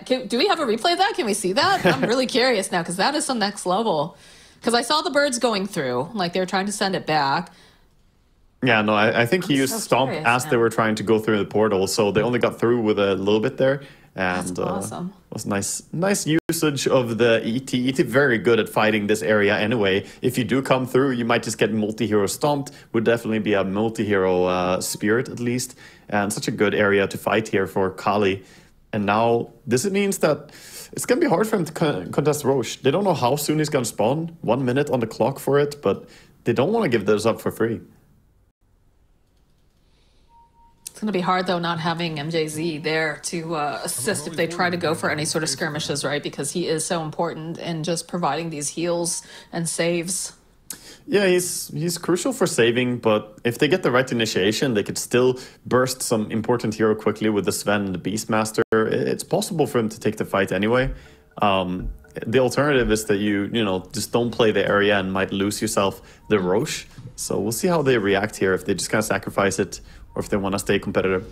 Do we have a replay of that? Can we see that? I'm really curious now, because that is some next level. Because I saw the birds going through, like they were trying to send it back. Yeah, no, I think he used Stomp as they were trying to go through the portal, so they only got through with a little bit there. And that's awesome. Was nice usage of the ET. ET very good at fighting this area anyway. If you do come through, you might just get multi-hero stomped. Would definitely be a multi-hero spirit at least. And such a good area to fight here for Qhali. And now this means that it's going to be hard for him to contest Roche. They don't know how soon he's going to spawn. 1 minute on the clock for it, but they don't want to give those up for free. It's going to be hard, though, not having MJZ there to assist if they try to go for any sort of skirmishes, right? Because he is so important in just providing these heals and saves. Yeah, he's crucial for saving, but if they get the right initiation, they could still burst some important hero quickly with the Sven and the Beastmaster. It's possible for him to take the fight anyway. The alternative is that you just don't play the area and might lose yourself the Roche. So we'll see how they react here, if they just kind of sacrifice it or if they want to stay competitive.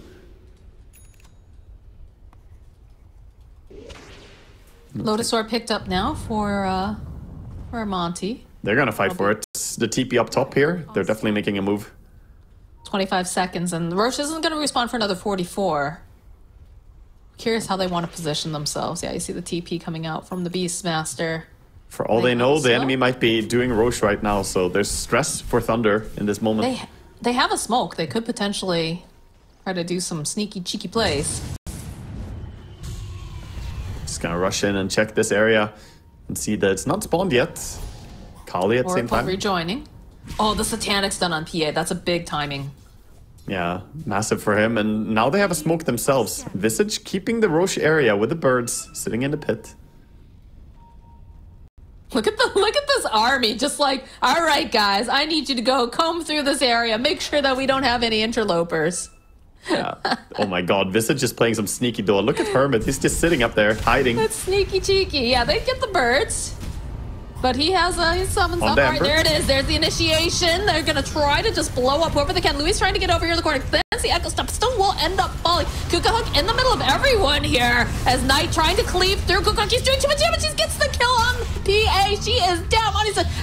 Lotus Sword picked up now for Monty. They're going to fight for it. The TP up top here, they're definitely making a move. 25 seconds, and Roche isn't going to respond for another 44. Curious how they want to position themselves. Yeah, you see the TP coming out from the Beastmaster. For all they know, the enemy might be doing Roche right now, so there's stress for Thunder in this moment. They have a smoke. They could potentially try to do some sneaky, cheeky plays. Just going to rush in and check this area and see that it's not spawned yet. Qhali at the same time. Rejoining. Oh, the Satanic's done on PA. That's a big timing. Yeah, massive for him. And now they have a smoke themselves. Visage keeping the Roche area with the birds sitting in the pit. Look at this army, just like, all right, guys, I need you to go comb through this area. Make sure that we don't have any interlopers. Yeah. Oh my god, Visage is playing some sneaky door. Look at Hermit. He's just sitting up there, hiding. That's sneaky cheeky. Yeah, they get the birds. But he has he summons up. All right, there it is. There's the initiation. They're going to try to just blow up whoever they can. Louis trying to get over here in the corner. Fancy Echo Step still will end up falling. Kukahuk in the middle of everyone here as Knight trying to cleave through. Kukahuk, she's doing too much damage. She gets the kill on PA. She is down.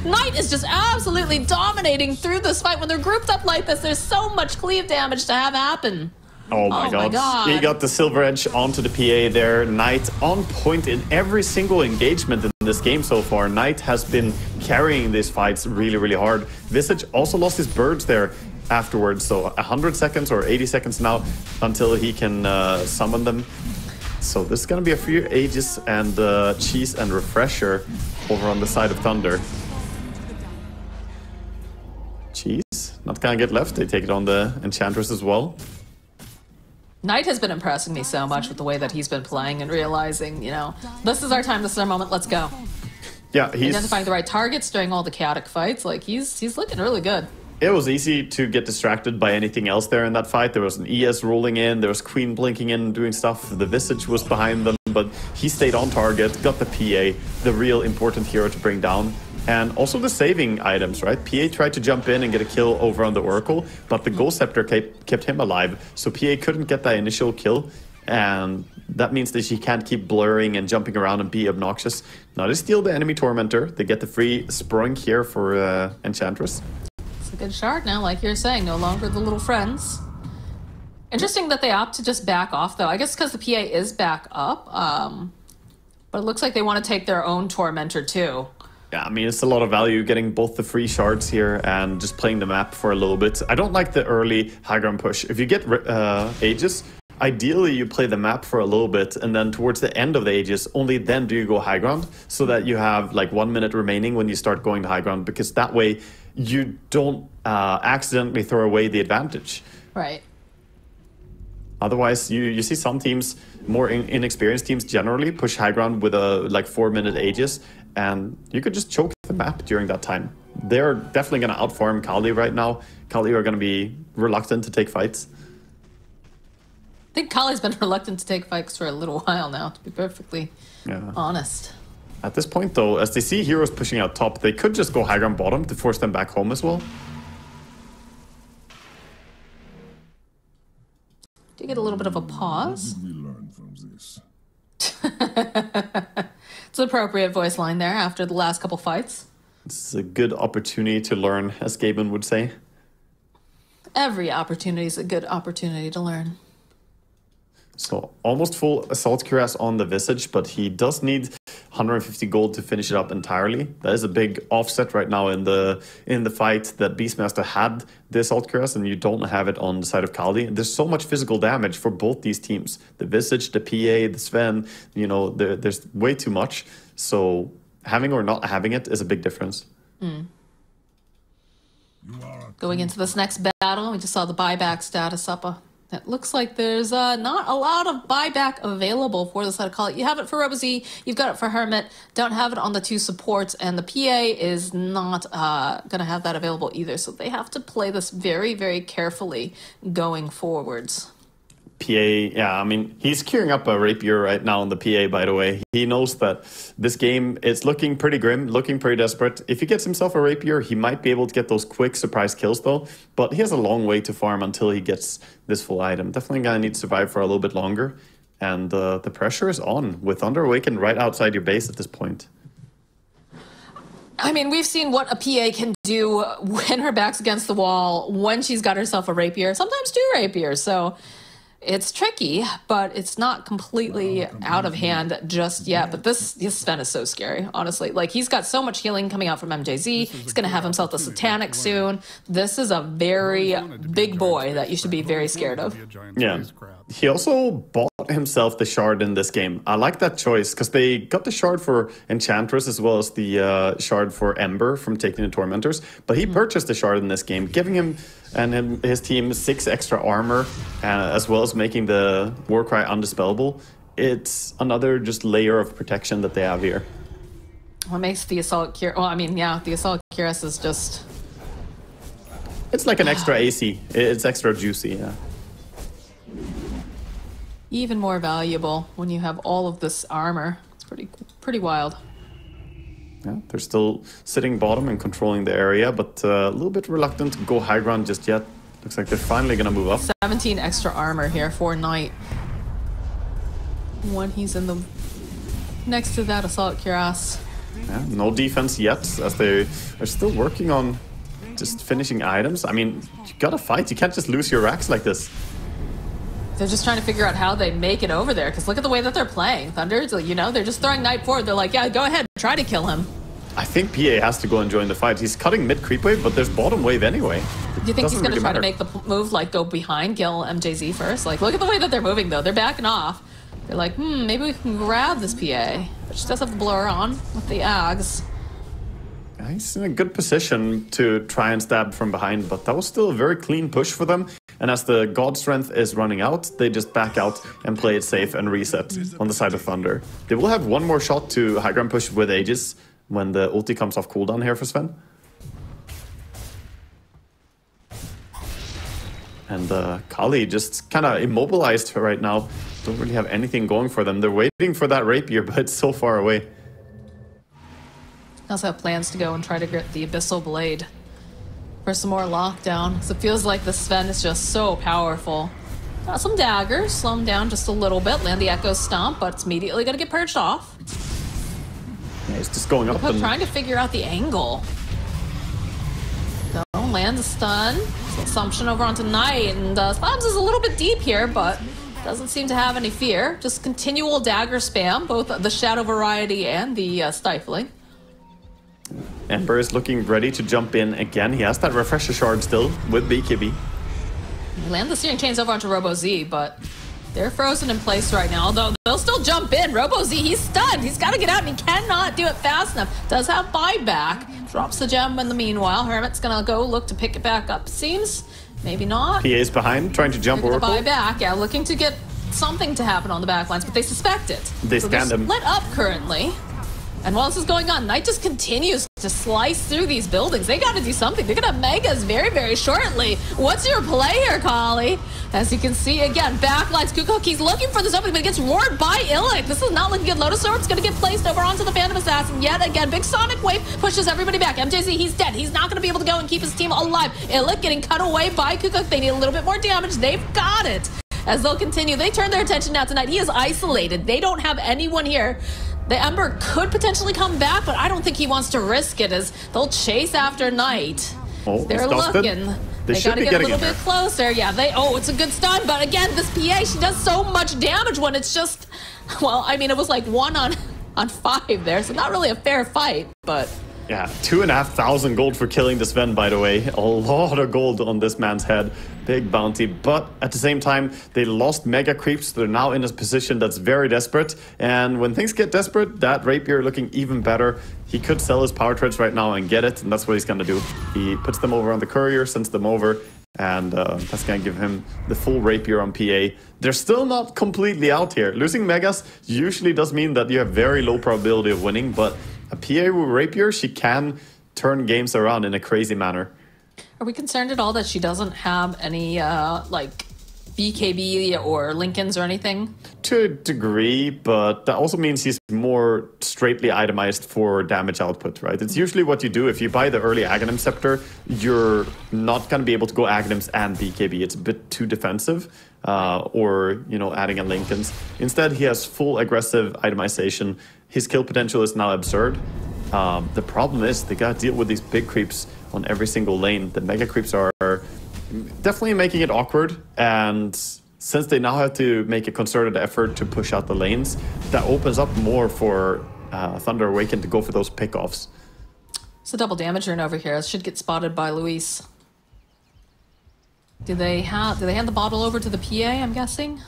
Knight is just absolutely dominating through this fight. When they're grouped up like this, there's so much cleave damage to have happen. Oh my god. He got the Silver Edge onto the PA there. Knight on point in every single engagement in this game so far. Knight has been carrying these fights really, really hard. Visage also lost his birds there afterwards. So 100 seconds or 80 seconds now until he can summon them. So this is going to be a few Aegis and Cheese and Refresher over on the side of Thunder. Cheese, not going to get left. They take it on the Enchantress as well. Knight has been impressing me so much with the way that he's been playing and realizing, you know, this is our time, this is our moment, let's go. Yeah, he's identifying the right targets during all the chaotic fights. Like, he's looking really good. It was easy to get distracted by anything else there in that fight. There was an ES rolling in, there was Queen blinking in and doing stuff. The Visage was behind them, but he stayed on target, got the PA, the real important hero to bring down. And also the saving items, right? PA tried to jump in and get a kill over on the Oracle, but the Ghost Scepter kept him alive, so PA couldn't get that initial kill. And that means that she can't keep blurring and jumping around and be obnoxious. Now they steal the enemy Tormentor. They get the free Sprung here for Enchantress. It's a good shard now, like you're saying, no longer the little friends. Interesting that they opt to just back off, though. I guess because the PA is back up, but it looks like they want to take their own Tormentor, too. Yeah, I mean, it's a lot of value getting both the free shards here and just playing the map for a little bit. I don't like the early high ground push. If you get Aegis, ideally you play the map for a little bit, and then towards the end of the Aegis, only then do you go high ground, so that you have like 1 minute remaining when you start going to high ground, because that way you don't accidentally throw away the advantage. Right. Otherwise, you see some teams, more inexperienced teams generally, push high ground with a like 4 minute Aegis, and you could just choke the map during that time. They're definitely going to outfarm Qhali right now. Qhali are going to be reluctant to take fights. I think Qhali's been reluctant to take fights for a little while now, to be perfectly honest. At this point, though, as they see heroes pushing out top, they could just go high ground bottom to force them back home as well. Do you get a little bit of a pause? What did we learn from this? It's an appropriate voice line there after the last couple fights. It's a good opportunity to learn, as Gaben would say. Every opportunity is a good opportunity to learn. So almost full Assault Cuirass on the Visage, but he does need 150 gold to finish it up entirely. That is a big offset right now in the fight, that Beastmaster had the Assault Cuirass and you don't have it on the side of Qhali. There's so much physical damage for both these teams. The Visage, the PA, the Sven, you know, there's way too much. So having or not having it is a big difference. Going into this next battle, we just saw the buyback status up. It looks like there's not a lot of buyback available for the side of Qhali. You have it for Rosie, you've got it for Hermit, don't have it on the two supports, and the PA is not going to have that available either. So they have to play this very, very carefully going forwards. PA, yeah, I mean, he's queuing up a rapier right now on the PA, by the way. He knows that this game is looking pretty grim, looking pretty desperate. If he gets himself a rapier, he might be able to get those quick surprise kills, though. But he has a long way to farm until he gets this full item. Definitely gonna need to survive for a little bit longer. And the pressure is on, with Thunder Awaken right outside your base at this point. I mean, we've seen what a PA can do when her back's against the wall, when she's got herself a rapier, sometimes two rapiers, so... It's tricky, but it's not completely out of hand just yet. But this Sven is so scary, honestly. Like, he's got so much healing coming out from MJZ. He's going to have himself the Satanic soon. This is a very big boy that you should be very scared of. Yeah. He also bought himself the shard in this game. I like that choice, because they got the shard for Enchantress as well as the shard for Ember from taking the Tormentors. But he purchased the shard in this game, giving him and his team 6 extra armor, as well as making the Warcry undispellable. It's another just layer of protection that they have here. What makes the Assault Cuirass... Well, I mean, yeah, the Assault Cuirass is just... It's like an extra AC. It's extra juicy, yeah. Even more valuable when you have all of this armor. It's pretty wild. Yeah, they're still sitting bottom and controlling the area, but a little bit reluctant to go high ground just yet. Looks like they're finally going to move up. 17 extra armor here for Knight. When he's in the... next to that Assault Cuirass. Yeah, no defense yet, as they are still working on just finishing items. I mean, you gotta fight. You can't just lose your racks like this. They're just trying to figure out how they make it over there, because look at the way that they're playing. Thunder, you know, they're just throwing Knight forward. They're like, yeah, go ahead, try to kill him. I think PA has to go and join the fight. He's cutting mid creep wave, but there's bottom wave anyway. Do you think he's going to try to make the move, like, go behind, kill MJZ first? Like, look at the way that they're moving, though. They're backing off. They're like, maybe we can grab this PA. But she does have the blur on with the Ags. He's in a good position to try and stab from behind, but that was still a very clean push for them. And as the God Strength is running out, they just back out and play it safe and reset on the side of Thunder. They will have one more shot to high ground push with Aegis when the ulti comes off cooldown here for Sven. And Qhali just kind of immobilized her right now. Don't really have anything going for them. They're waiting for that rapier, but it's so far away. I also have plans to go and try to get the Abyssal Blade for some more lockdown. So it feels like the Sven is just so powerful. Got some daggers, slow him down just a little bit, land the Echo Stomp, but it's immediately going to get purged off. Yeah, he's just going up and trying to figure out the angle. So land the stun. So Assumption over onto Knight, and Spams is a little bit deep here, but doesn't seem to have any fear. Just continual dagger spam, both the Shadow variety and the Stifling. Ember is looking ready to jump in again. He has that Refresher Shard still with BKB. Land the Searing Chains over onto Robo-Z, but they're frozen in place right now, although they'll still jump in. Robo-Z, he's stunned. He's got to get out, and he cannot do it fast enough. Does have buyback. Drops the gem in the meanwhile. Hermit's going to go look to pick it back up. Seems, maybe not. PA is behind, trying to jump Oracle. Buy back, yeah, looking to get something to happen on the backlines, but they suspect it. They stand him. Split up currently. And while this is going on, Knight just continues to slice through these buildings. They got to do something. They're going to Megas very, very shortly. What's your play here, Qhali? As you can see, again, backlines. Kuko, he's looking for this opening, but it gets roared by Illic. This is not looking good. Lotus Orb's going to get placed over onto the Phantom Assassin yet again. Big Sonic Wave pushes everybody back. MJZ, he's dead. He's not going to be able to go and keep his team alive. Illic getting cut away by Kuko. They need a little bit more damage. They've got it. As they'll continue, they turn their attention now tonight. He is isolated. They don't have anyone here. The Ember could potentially come back, but I don't think he wants to risk it, as they'll chase after Knight. Oh, they're looking. They gotta get a little bit closer. Yeah, it's a good stun, but again, this PA, she does so much damage when it's just, well, I mean, it was like 1 on 5 there, so not really a fair fight, but... Yeah, 2,500 gold for killing this Sven, by the way. A lot of gold on this man's head. Big bounty, but at the same time, they lost mega creeps. They're now in a position that's very desperate. And when things get desperate, that rapier looking even better. He could sell his power treads right now and get it, and that's what he's going to do. He puts them over on the courier, sends them over, and that's going to give him the full rapier on PA. They're still not completely out here. Losing megas usually does mean that you have very low probability of winning, but a PA with rapier, she can turn games around in a crazy manner. Are we concerned at all that she doesn't have any, like, BKB or Lincolns or anything? To a degree, but that also means he's more straightly itemized for damage output, right? It's usually what you do. If you buy the early Aghanim Scepter, you're not going to be able to go Aghanims and BKB. It's a bit too defensive, or, you know, adding a Lincolns. Instead, he has full aggressive itemization. His kill potential is now absurd. The problem is they got to deal with these big creeps on every single lane. The mega creeps are definitely making it awkward, and since they now have to make a concerted effort to push out the lanes, that opens up more for Thunder Awaken to go for those pickoffs. It's a double damage rune over here. It should get spotted by Luis. Do they hand the bottle over to the PA, I'm guessing?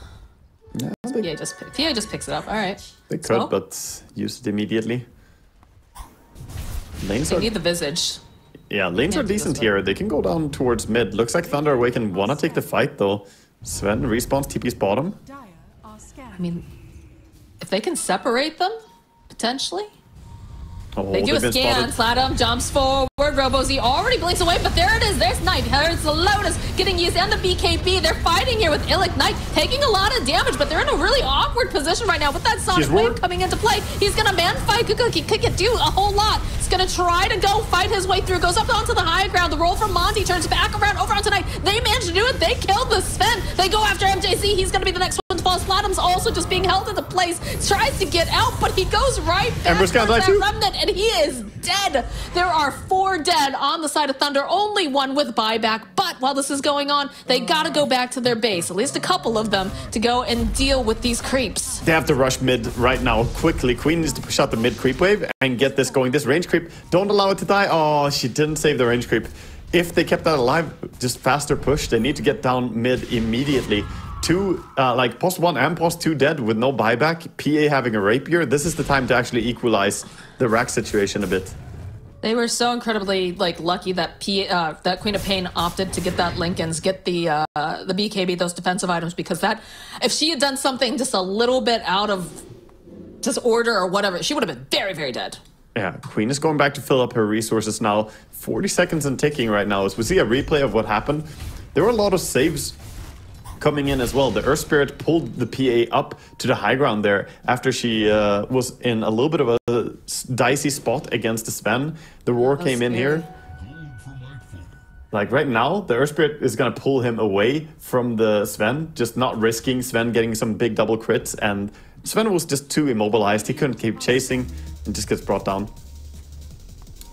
Yeah, PA just picks it up. All right. They could, but use it immediately. Lanes they need the Visage. Yeah, lanes are decent here. They can go down towards mid. Looks like Thunder Awaken want to take the fight, though. Sven respawns TP's bottom. I mean, if they can separate them, potentially. Oh, they do a scan. Sladum jumps forward. Robo-Z already blinks away, but there it is. There's Knight. There's the Lotus getting used and the BKB. They're fighting here with Illic. Knight taking a lot of damage, but they're in a really awkward position right now with that Sonic Wave coming into play. He's going to man-fight Kuko. He could do a whole lot. He's going to try to go fight his way through. Goes up onto the high ground. The roll from Monty turns back around over onto Knight. They manage to do it. They killed the Sven. They go after MJC. He's going to be the next one to fall. Sladum's also just being held into place. Tries to get out, but he goes right back Ember's to that too. remnant, and he is dead. There are 4 dead on the side of Thunder, only 1 with buyback, but while this is going on, they gotta go back to their base, at least a couple of them, to go and deal with these creeps. They have to rush mid right now, quickly. Queen needs to push out the mid creep wave and get this going. This range creep, don't allow it to die. Oh, she didn't save the range creep. If they kept that alive, just faster push. They need to get down mid immediately. two, like post 1 and post 2 dead with no buyback, PA having a rapier, this is the time to actually equalize the rack situation a bit. They were so incredibly lucky that that Queen of Pain opted to get that Lincoln's, get the BKB, those defensive items, because that, if she had done something just a little bit out of just order or whatever, she would have been very, very dead. Yeah, Queen is going back to fill up her resources now. 40 seconds and ticking right now as we see a replay of what happened. There were a lot of saves coming in as well. The Earth Spirit pulled the PA up to the high ground there after she was in a little bit of a dicey spot against the Sven. The Roar came in here. Like right now, the Earth Spirit is going to pull him away from the Sven, just not risking Sven getting some big double crits. And Sven was just too immobilized. He couldn't keep chasing and just gets brought down.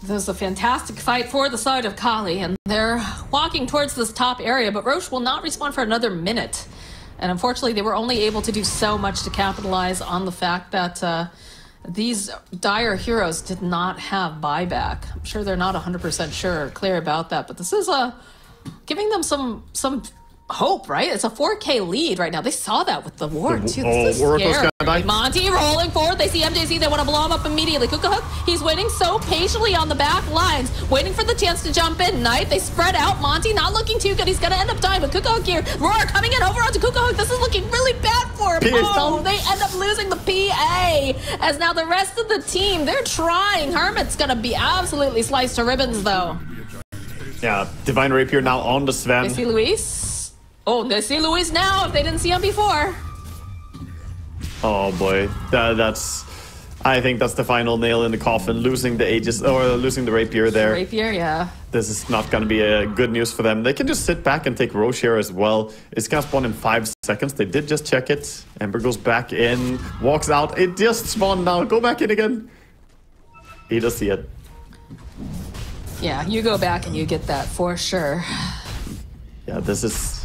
This is a fantastic fight for the side of Qhali, and they're walking towards this top area, but Roche will not respawn for another minute. And unfortunately, they were only able to do so much to capitalize on the fact that these dire heroes did not have buyback. I'm sure they're not 100% sure or clear about that, but this is giving them some hope, right? It's a 4K lead right now. They saw that with the ward, too. This is scary. Monty rolling forward. They see MJZ. They want to blow him up immediately. Kukahook, he's waiting so patiently on the back lines, waiting for the chance to jump in. Knight, they spread out. Monty not looking too good. He's going to end up dying, but Kukahook here. Roar coming in over onto Kukahook. This is looking really bad for him. Oh, they end up losing the PA. As now the rest of the team, they're trying. Hermit's going to be absolutely sliced to ribbons, though. Yeah, Divine Rapier now on the Sven. They see Luis. Oh, they see Luis now if they didn't see him before. Oh boy, I think that's the final nail in the coffin, losing the Aegis, or losing the Rapier there. Rapier, yeah. This is not going to be a good news for them. They can just sit back and take Roche here as well. It's going to spawn in 5 seconds. They did just check it. Ember goes back in, walks out. It just spawned now. Go back in again. He does see it. Yeah, you go back and you get that for sure. Yeah, this is...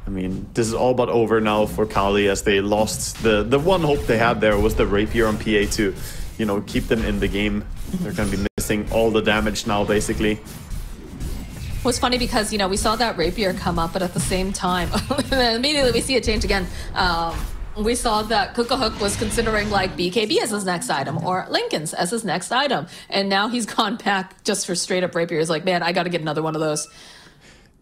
I mean, this is all but over now for Qhali as they lost the one hope they had there was the Rapier on PA to, you know, keep them in the game. They're going to be missing all the damage now, basically. What's funny because, you know, we saw that Rapier come up, but at the same time, immediately we see it change again. We saw that Kukahook was considering like BKB as his next item or Lincoln's as his next item. And now he's gone back just for straight up Rapier. He's like, man, I got to get another one of those.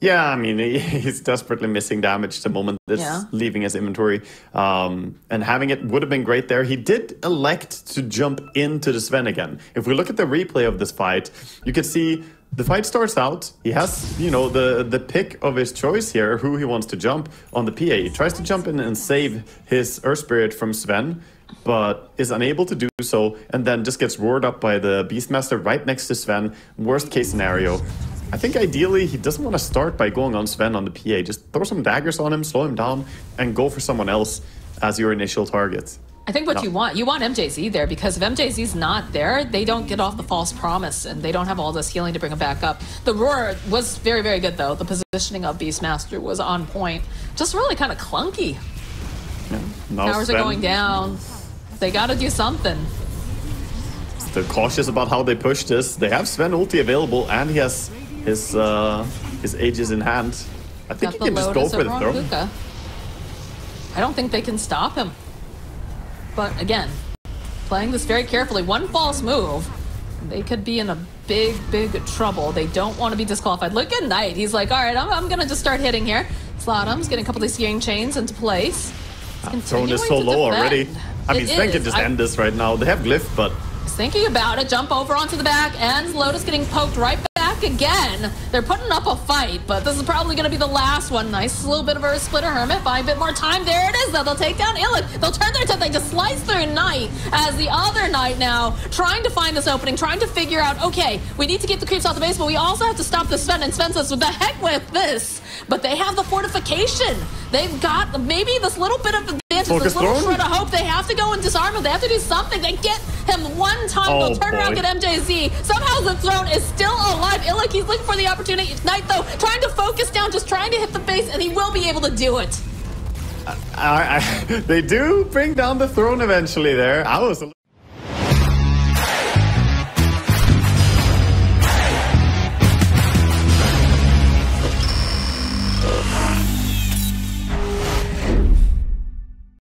Yeah, I mean, he's desperately missing damage the moment it's leaving his inventory. And having it would have been great there. He did elect to jump into the Sven again. If we look at the replay of this fight, you can see the fight starts out. He has, you know, the pick of his choice here, who he wants to jump on the PA. He tries to jump in and save his Earth Spirit from Sven, but is unable to do so, and then just gets roared up by the Beastmaster right next to Sven. Worst case scenario. I think ideally he doesn't want to start by going on Sven on the PA. Just throw some daggers on him, slow him down, and go for someone else as your initial target. I think what you want MJZ there, because if MJZ's not there, they don't get off the false promise and they don't have all this healing to bring him back up. The Roar was very, very good though. The positioning of Beastmaster was on point. Just really kind of clunky. Yeah, towers are going down. They got to do something. They're cautious about how they push this. They have Sven ulti available and he has his Aegis in hand. I think he can just go for the throne. I don't think they can stop him. But again, playing this very carefully. One false move, they could be in a big, big trouble. They don't want to be disqualified. Look at Knight. He's like, all right, I'm going to just start hitting here. Slotum's getting a couple of these healing chains into place. Throne is so low already. I mean, Sven can just end this right now. They have Glyph, but... He's thinking about it. Jump over onto the back, and Lotus getting poked right back again. They're putting up a fight, but this is probably going to be the last one. Nice little bit of a splitter Hermit. 5 bit more time. There it is, though. They'll take down Illick. They'll turn their attention. They just slice through Knight as the other Knight now trying to find this opening, trying to figure out, okay, we need to keep the creeps off the base, but we also have to stop the Sven. And Sven says, what the heck with this? But they have the fortification. They've got maybe this little bit of advantage, this little shred of hope. They have to go and disarm him. They have to do something. They get him one time. They'll turn around, get MJZ. Somehow the throne is still alive. Illick, he's looking for the opportunity. Knight, though, trying to focus down, just trying to hit the base, and he will be able to do it. They do bring down the throne eventually there. I was